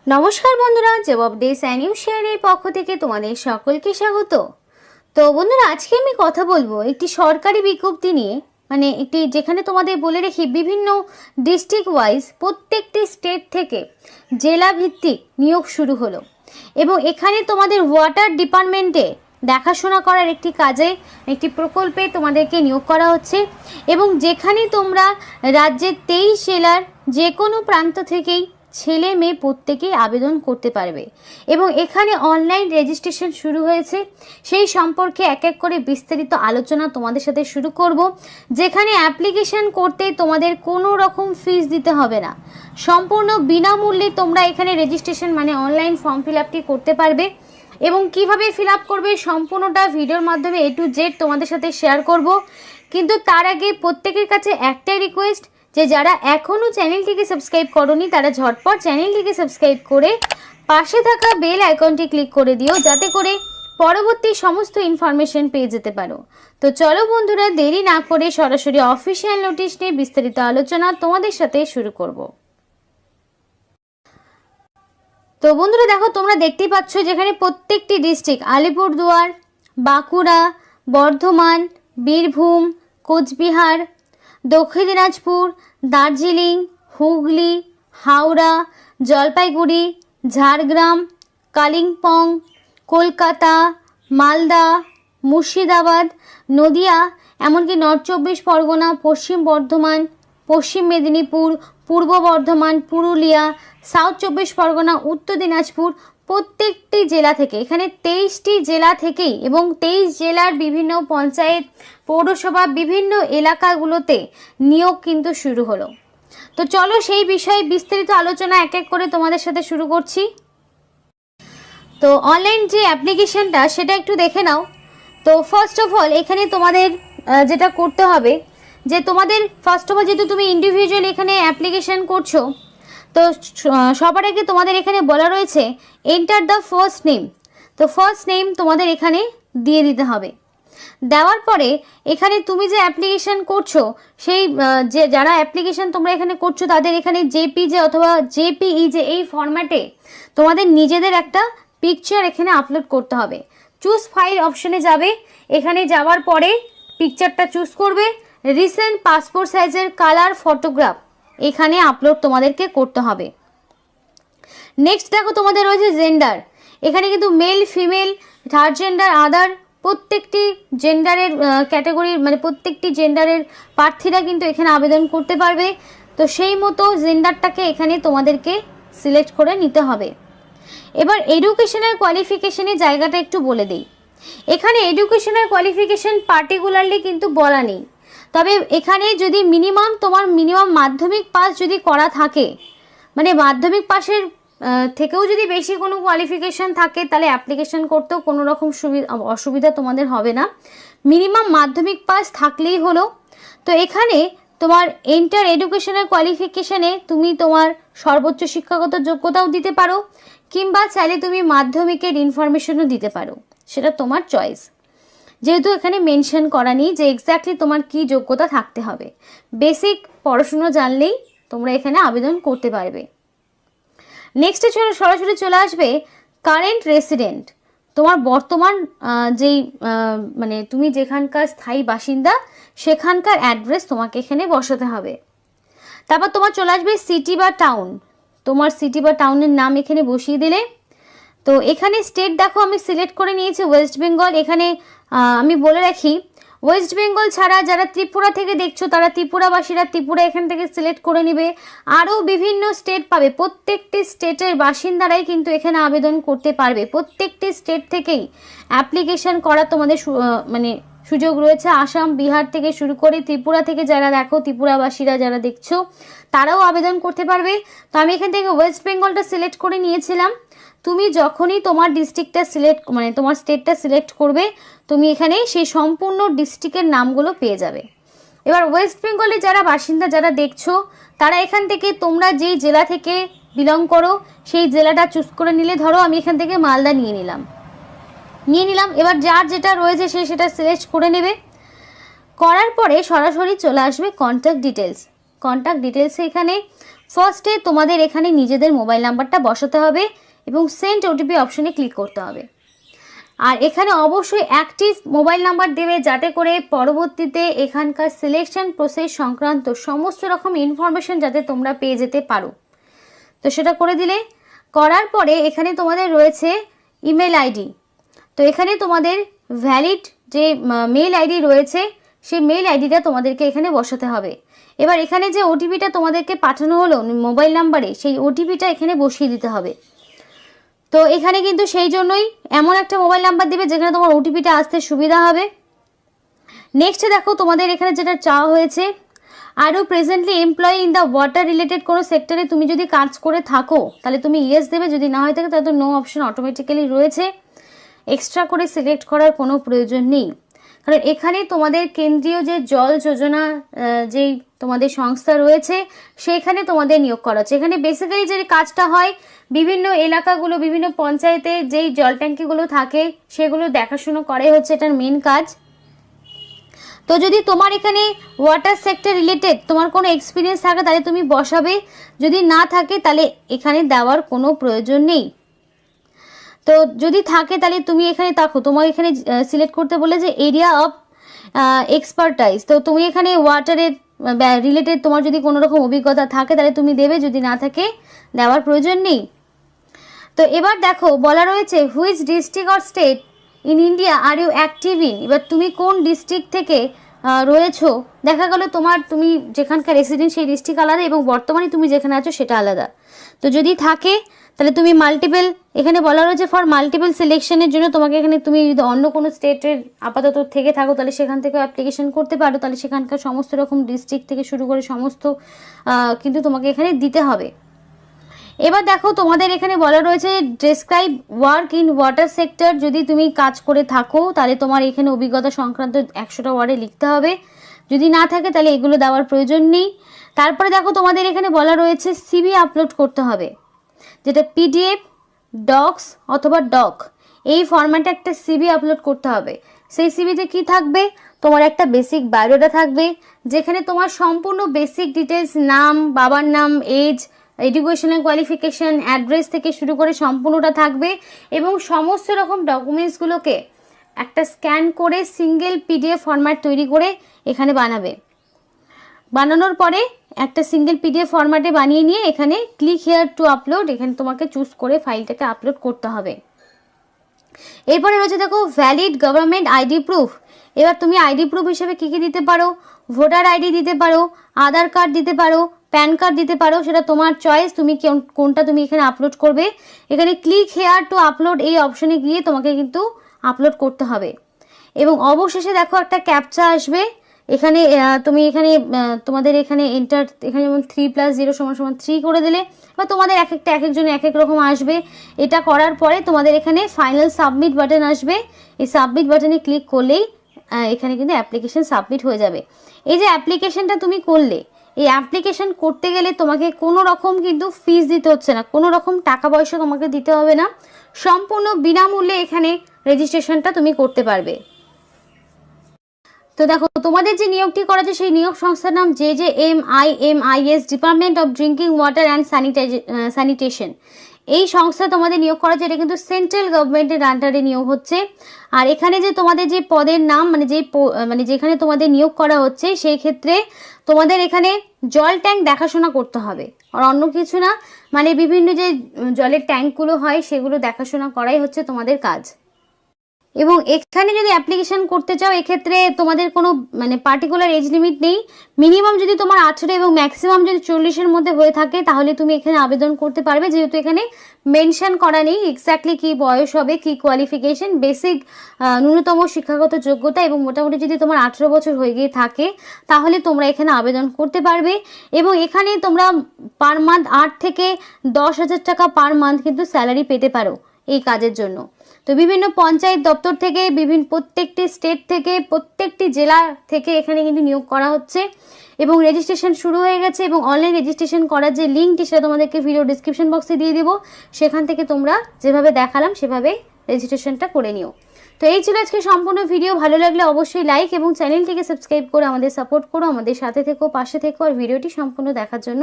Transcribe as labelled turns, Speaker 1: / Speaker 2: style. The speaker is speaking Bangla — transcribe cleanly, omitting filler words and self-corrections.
Speaker 1: নমস্কার বন্ধুরা, জবাব ডে স্যানিউ শেয়ারের পক্ষ থেকে তোমাদের সকলকে স্বাগত। তো বন্ধুরা, আজকে আমি কথা বলবো একটি সরকারি বিজ্ঞপ্তি নিয়ে, মানে একটি যেখানে তোমাদের বলে রাখি বিভিন্ন ডিস্ট্রিক্ট ওয়াইজ প্রত্যেকটি স্টেট থেকে জেলা ভিত্তিক নিয়োগ শুরু হলো এবং এখানে তোমাদের ওয়াটার ডিপার্টমেন্টে দেখাশোনা করার একটি কাজে একটি প্রকল্পে তোমাদেরকে নিয়োগ করা হচ্ছে এবং যেখানে তোমরা রাজ্যের 23 জেলার যে কোনো প্রান্ত থেকেই ছেলে মেয়ে প্রত্যেকেই আবেদন করতে পারবে এবং এখানে অনলাইন রেজিস্ট্রেশন শুরু হয়েছে। সেই সম্পর্কে এক এক করে বিস্তারিত আলোচনা তোমাদের সাথে শুরু করব, যেখানে অ্যাপ্লিকেশন করতে তোমাদের কোনো রকম ফিস দিতে হবে না, সম্পূর্ণ বিনামূল্যে তোমরা এখানে রেজিস্ট্রেশন মানে অনলাইন ফর্ম ফিল আপটি করতে পারবে এবং কিভাবে ফিল আপ করবে সম্পূর্ণটা ভিডিওর মাধ্যমে A to Z তোমাদের সাথে শেয়ার করব। কিন্তু তার আগে প্রত্যেকের কাছে একটাই রিকোয়েস্ট, যে যারা এখনও চ্যানেলটিকে সাবস্ক্রাইব করোনি তারা ঝটপট চ্যানেলটিকে সাবস্ক্রাইব করে পাশে থাকা বেল আইকনটি ক্লিক করে দিও, যাতে করে পরবর্তী সমস্ত ইনফরমেশন পেয়ে যেতে পারো। তো চলো বন্ধুরা, দেরি না করে সরাসরি অফিসিয়াল নোটিশ নিয়ে বিস্তারিত আলোচনা তোমাদের সাথে শুরু করব। তো বন্ধুরা দেখো, তোমরা দেখতেই পাচ্ছ যেখানে প্রত্যেকটি ডিস্ট্রিক্ট আলিপুরদুয়ার, বাঁকুড়া, বর্ধমান, বীরভূম, কোচবিহার, দক্ষিণ দিনাজপুর, দার্জিলিং, হুগলি, হাওড়া, জলপাইগুড়ি, ঝাড়গ্রাম, কালিম্পং, কলকাতা, মালদা, মুর্শিদাবাদ, নদিয়া, এমনকি নর্থ 24 পরগনা, পশ্চিম বর্ধমান, পশ্চিম মেদিনীপুর, পূর্ব বর্ধমান, পুরুলিয়া, সাউথ 24 পরগনা, উত্তর দিনাজপুর, প্রত্যেকটি জেলা থেকে এখানে 23টি জেলা থেকেই এবং 23 জেলার বিভিন্ন পঞ্চায়েত, পৌরসভা, বিভিন্ন এলাকাগুলোতে নিয়োগ কিন্তু শুরু হলো। তো চলো সেই বিষয়ে বিস্তারিত আলোচনা এক এক করে তোমাদের সাথে শুরু করছি। তো অনলাইন যে অ্যাপ্লিকেশনটা সেটা একটু দেখে নাও। তো ফার্স্ট অফ অল এখানে তোমাদের যেটা করতে হবে, যে তোমাদের ফার্স্ট অফ অল যেহেতু তুমি ইন্ডিভিজুয়াল এখানে অ্যাপ্লিকেশন করছো, তো সবার আগে তোমাদের এখানে বলা রয়েছে এন্টার দ্য ফার্স্ট নেম। তো ফার্স্ট নেম তোমাদের এখানে দিয়ে দিতে হবে। দেওয়ার পরে এখানে তুমি যে অ্যাপ্লিকেশন করছো সেই যে যারা অ্যাপ্লিকেশন তোমরা এখানে করছো তাদের এখানে জেপিজে অথবা জেপিইজে এই ফরম্যাটে তোমাদের নিজেদের একটা পিকচার এখানে আপলোড করতে হবে। চুজ ফাইল অপশনে যাবে, এখানে যাওয়ার পরে পিকচারটা চুজ করবে, রিসেন্ট পাসপোর্ট সাইজের কালার ফটোগ্রাফ এখানে আপলোড তোমাদেরকে করতে হবে। নেক্সট দেখো তোমাদের রয়েছে জেন্ডার, এখানে কিন্তু মেল, ফিমেল, থার্ড জেন্ডার, আদার প্রত্যেকটি জেন্ডারের ক্যাটাগরির মানে প্রত্যেকটি জেন্ডারের প্রার্থীরা কিন্তু এখানে আবেদন করতে পারবে। তো সেই মতো জেন্ডারটাকে এখানে তোমাদেরকে সিলেক্ট করে নিতে হবে। এবার এডুকেশনাল কোয়ালিফিকেশনের জায়গাটা একটু বলে দিই। এখানে এডুকেশনাল কোয়ালিফিকেশন পার্টিকুলারলি কিন্তু বলা নেই, তবে এখানে যদি তোমার মিনিমাম মাধ্যমিক পাস যদি করা থাকে, মানে মাধ্যমিক পাসের থেকেও যদি বেশি কোনো কোয়ালিফিকেশান থাকে তাহলে অ্যাপ্লিকেশন করতেও কোনো রকম অসুবিধা তোমাদের হবে না। মিনিমাম মাধ্যমিক পাস থাকলেই হলো। তো এখানে তোমার এন্টার এডুকেশনাল কোয়ালিফিকেশানে তুমি তোমার সর্বোচ্চ শিক্ষাগত যোগ্যতাও দিতে পারো, কিংবা চাইলে তুমি মাধ্যমিকের ইনফরমেশনও দিতে পারো, সেটা তোমার চয়েস। যেহেতু এখানে মেনশন করা নেই যে এক্স্যাক্টলি তোমার কি যোগ্যতা থাকতে হবে, বেসিক পড়াশুনো জানলেই তোমরা এখানে আবেদন করতে পারবে। নেক্সটে সরাসরি চলে আসবে কারেন্ট রেসিডেন্ট, তোমার বর্তমান যেই মানে তুমি যেখানকার স্থায়ী বাসিন্দা সেখানকার অ্যাড্রেস তোমাকে এখানে বসাতে হবে। তারপর তোমার চলে আসবে সিটি বা টাউন, তোমার সিটি বা টাউনের নাম এখানে বসিয়ে দিলে। তো এখানে স্টেট দেখো আমি সিলেক্ট করে নিয়েছি ওয়েস্ট বেঙ্গল। এখানে আমি বলে রাখি ওয়েস্ট বেঙ্গল ছাড়া যারা ত্রিপুরা থেকে দেখছো তারা ত্রিপুরাবাসীরা ত্রিপুরা এখান থেকে সিলেক্ট করে নেবে। আরও বিভিন্ন স্টেট পাবে, প্রত্যেকটি স্টেটের বাসিন্দারাই কিন্তু এখানে আবেদন করতে পারবে। প্রত্যেকটি স্টেট থেকেই অ্যাপ্লিকেশন করা তোমাদের মানে সুযোগ রয়েছে। আসাম, বিহার থেকে শুরু করে ত্রিপুরা থেকে যারা দেখো, ত্রিপুরাবাসীরা যারা দেখছো তারাও আবেদন করতে পারবে। তো আমি এখান থেকে ওয়েস্ট বেঙ্গলটা সিলেক্ট করে নিয়েছিলাম। তুমি যখনই তোমার ডিস্ট্রিক্টটা সিলেক্ট মানে তোমার স্টেটটা সিলেক্ট করবে, তুমি এখানে সেই সম্পূর্ণ ডিস্ট্রিক্টের নামগুলো পেয়ে যাবে। এবার ওয়েস্ট বেঙ্গলে যারা বাসিন্দা যারা দেখছো তারা এখান থেকে তোমরা যেই জেলা থেকে বিলং করো সেই জেলাটা চুজ করে নিলে, ধরো আমি এখান থেকে মালদা নিয়ে নিলাম। এবার যার যেটা রয়েছে সে সেটা সিলেক্ট করে নেবে। করার পরে সরাসরি চলে আসবে কন্ট্যাক্ট ডিটেলস। কন্ট্যাক্ট ডিটেলসে এখানে ফার্স্টে তোমাদের এখানে নিজেদের মোবাইল নাম্বারটা বসাতে হবে এবং সেন্ড ওটিপি অপশনে ক্লিক করতে হবে। আর এখানে অবশ্যই অ্যাক্টিভ মোবাইল নাম্বার দেবে, যাতে করে পরবর্তীতে এখানকার সিলেকশন প্রসেস সংক্রান্ত সমস্ত রকম ইনফরমেশন যাতে তোমরা পেয়ে যেতে পারো। তো সেটা করে দিলে, করার পরে এখানে তোমাদের রয়েছে ইমেল আইডি। তো এখানে তোমাদের ভ্যালিড যে মেল আইডি রয়েছে সেই মেল আইডিটা তোমাদেরকে এখানে বসাতে হবে। এবার এখানে যে ওটিপিটা তোমাদেরকে পাঠানো হলো মোবাইল নাম্বারে, সেই ওটিপিটা এখানে বসিয়ে দিতে হবে। তো এখানে কিন্তু সেই জন্যই এমন একটা মোবাইল নাম্বার দেবে যেখানে তোমার ওটিপিটা আসতে সুবিধা হবে। নেক্সটে দেখো তোমাদের এখানে যেটা চাওয়া হয়েছে, আরও presently employee in the water related কোনো সেক্টরে তুমি যদি কাজ করে থাকো তাহলে তুমি ইয়েস দেবে, যদি না হয়ে থাকে তাহলে তো নো অপশন অটোমেটিক্যালি রয়েছে। এক্সট্রা করে সিলেক্ট করার কোনো প্রয়োজন নেই, কারণ এখানে তোমাদের কেন্দ্রীয় যে জল যোজনা যেই তোমাদের সংস্থা রয়েছে সেখানে তোমাদের নিয়োগ করা হচ্ছে। এখানে বেসিক্যালি যে কাজটা হয়, বিভিন্ন এলাকাগুলো, বিভিন্ন পঞ্চায়েতে যেই জল ট্যাঙ্কিগুলো থাকে সেগুলো দেখাশুনো করাই হচ্ছে এটার মেন কাজ। তো যদি তোমার এখানে ওয়াটার সেক্টর রিলেটেড তোমার কোনো এক্সপিরিয়েন্স থাকে তাহলে তুমি বসাবে, যদি না থাকে তাহলে এখানে দেওয়ার কোনো প্রয়োজন নেই। তো যদি থাকে তাহলে তুমি এখানে দেখো তোমার এখানে সিলেক্ট করতে বলে যে এরিয়া অফ এক্সপার্টাইজ। তো তুমি এখানে ওয়াটারের রিলেটেড তোমার যদি কোনো রকম অভিজ্ঞতা থাকে তাহলে তুমি দেবে, যদি না থাকে দেওয়ার প্রয়োজন নেই। তো এবার দেখো বলা রয়েছে which district or state in India are you active in. এবার তুমি কোন ডিস্ট্রিক্ট থেকে রয়েছো, দেখা গেল তুমি যেখানকার রেসিডেন্ট সেই ডিস্ট্রিক্ট আলাদা এবং বর্তমানে তুমি যেখানে আছো সেটা আলাদা। তো যদি থাকে তাহলে তুমি মাল্টিপল, এখানে বলা রয়েছে ফর মাল্টিপল সিলেকশনের জন্য তোমাকে এখানে তুমি যদি অন্য কোনো স্টেটের আপাতত থেকে থাকো তাহলে সেখান থেকে অ্যাপ্লিকেশন করতে পারো, তাহলে সেখানকার সমস্ত রকম ডিস্ট্রিক্ট থেকে শুরু করে সমস্ত কিন্তু তোমাকে এখানে দিতে হবে। এবার দেখো তোমাদের এখানে বলা রয়েছে describe work in water sector. যদি তুমি কাজ করে থাকো তাহলে তোমার এখানে অভিজ্ঞতা সংক্রান্ত 100টা ওয়ার্ডে লিখতে হবে, যদি না থাকে তাহলে এগুলো দেওয়ার প্রয়োজন নেই। তারপরে দেখো তোমাদের এখানে বলা রয়েছে সিভি আপলোড করতে হবে, যেটা পিডিএফ, ডক্স অথবা ডক, এই ফরম্যাটে একটা সিভি আপলোড করতে হবে। সেই সিভিতে কি থাকবে, তোমার একটা বেসিক বায়োডাটা থাকবে যেখানে তোমার সম্পূর্ণ বেসিক ডিটেলস, নাম, বাবার নাম, এজ, এডুকেশনাল কোয়ালিফিকেশান, অ্যাড্রেস থেকে শুরু করে সম্পূর্ণটা থাকবে এবং সমস্ত রকম ডকুমেন্টসগুলোকে একটা স্ক্যান করে সিঙ্গেল পিডিএফ ফরম্যাট তৈরি করে এখানে বানাবে। বানানোর পরে একটা সিঙ্গেল পিডিএফ ফরম্যাটে বানিয়ে নিয়ে এখানে ক্লিক হেয়ার টু আপলোড, এখানে তোমাকে চুজ করে ফাইলটাকে আপলোড করতে হবে। এরপরে রয়েছে দেখো ভ্যালিড গভর্নমেন্ট আইডি প্রুফ। এবার তুমি আইডি প্রুফ হিসেবে কী কী দিতে পারো, ভোটার আইডি দিতে পারো, আধার কার্ড দিতে পারো, প্যান কার্ড দিতে পারো, সেটা তোমার চয়েস, তুমি কোনটা তুমি এখানে আপলোড করবে। এখানে ক্লিক হেয়ার টু আপলোড এই অপশনে গিয়ে তোমাকে কিন্তু আপলোড করতে হবে। এবং অবশেষে দেখো একটা ক্যাপচা আসবে, এখানে তুমি এখানে তোমাদের এখানে এন্টার, এখানে যেমন 3+0 = 3 করে দিলে, বা তোমাদের এক একজনের এক এক রকম আসবে। এটা করার পরে তোমাদের এখানে ফাইনাল সাবমিট বাটন আসবে, এই সাবমিট বাটনে ক্লিক করলেই এখানে কিন্তু অ্যাপ্লিকেশন সাবমিট হয়ে যাবে। এই যে অ্যাপ্লিকেশনটা তুমি করলে, এই অ্যাপ্লিকেশন করতে গেলে তোমাকে কোনো রকম কিন্তু ফিস দিতে হচ্ছে না, কোনো রকম টাকা পয়সা তোমাকে দিতে হবে না, সম্পূর্ণ বিনামূল্যে এখানে রেজিস্ট্রেশনটা তুমি করতে পারবে। তো দেখো তোমাদের যে নিয়োগটি করা আছে সেই নিয়োগ সংস্থার নাম JJMIMIS, department of drinking water and sanitation. এই সংস্থা তোমাদের নিয়োগ করা আছে, এটা কিন্তু সেন্ট্রাল গভর্নমেন্টের আন্ডারে নিয়োগ হচ্ছে। আর এখানে যে তোমাদের যে পদের নাম মানে যেখানে তোমাদের নিয়োগ করা হচ্ছে সেই ক্ষেত্রে তোমাদের এখানে জল ট্যাঙ্ক দেখাশোনা করতে হবে, আর অন্য কিছু না, মানে বিভিন্ন যে জলের ট্যাঙ্কগুলো হয় সেগুলো দেখাশোনা করাই হচ্ছে তোমাদের কাজ। এবং এখানে যদি অ্যাপ্লিকেশন করতে চাও এক্ষেত্রে তোমাদের কোনো মানে পার্টিকুলার এজ লিমিট নেই, মিনিমাম যদি তোমার 18 এবং ম্যাক্সিমাম যদি 40-এর মধ্যে হয়ে থাকে তাহলে তুমি এখানে আবেদন করতে পারবে, যেহেতু এখানে মেনশন করা নেই এক্স্যাক্টলি কী বয়স হবে, কী কোয়ালিফিকেশন, বেসিক ন্যূনতম শিক্ষাগত যোগ্যতা, এবং মোটামুটি যদি তোমার 18 বছর হয়ে গিয়ে থাকে তাহলে তোমরা এখানে আবেদন করতে পারবে। এবং এখানে তোমরা পার মান্থ 8 থেকে 10,000 টাকা পার মান্থ কিন্তু স্যালারি পেতে পারো এই কাজের জন্য। তো বিভিন্ন পঞ্চায়েত দপ্তর থেকে, প্রত্যেকটি স্টেট থেকে, প্রত্যেকটি জেলা থেকে এখানে কিন্তু নিয়োগ করা হচ্ছে এবং রেজিস্ট্রেশন শুরু হয়ে গেছে। এবং অনলাইন রেজিস্ট্রেশন করার যে লিঙ্কটি সেটা তোমাদেরকে ভিডিও ডিসক্রিপশন বক্সে দিয়ে দেবো, সেখান থেকে তোমরা যেভাবে দেখালাম সেভাবে রেজিস্ট্রেশনটা করে নিও। তো এই ছিল আজকে সম্পূর্ণ ভিডিও। ভালো লাগলে অবশ্যই লাইক এবং চ্যানেলটিকে সাবস্ক্রাইব করে আমাদের সাপোর্ট করো, আমাদের সাথে থেকো, পাশে থেকো, আর ভিডিওটি সম্পূর্ণ দেখার জন্য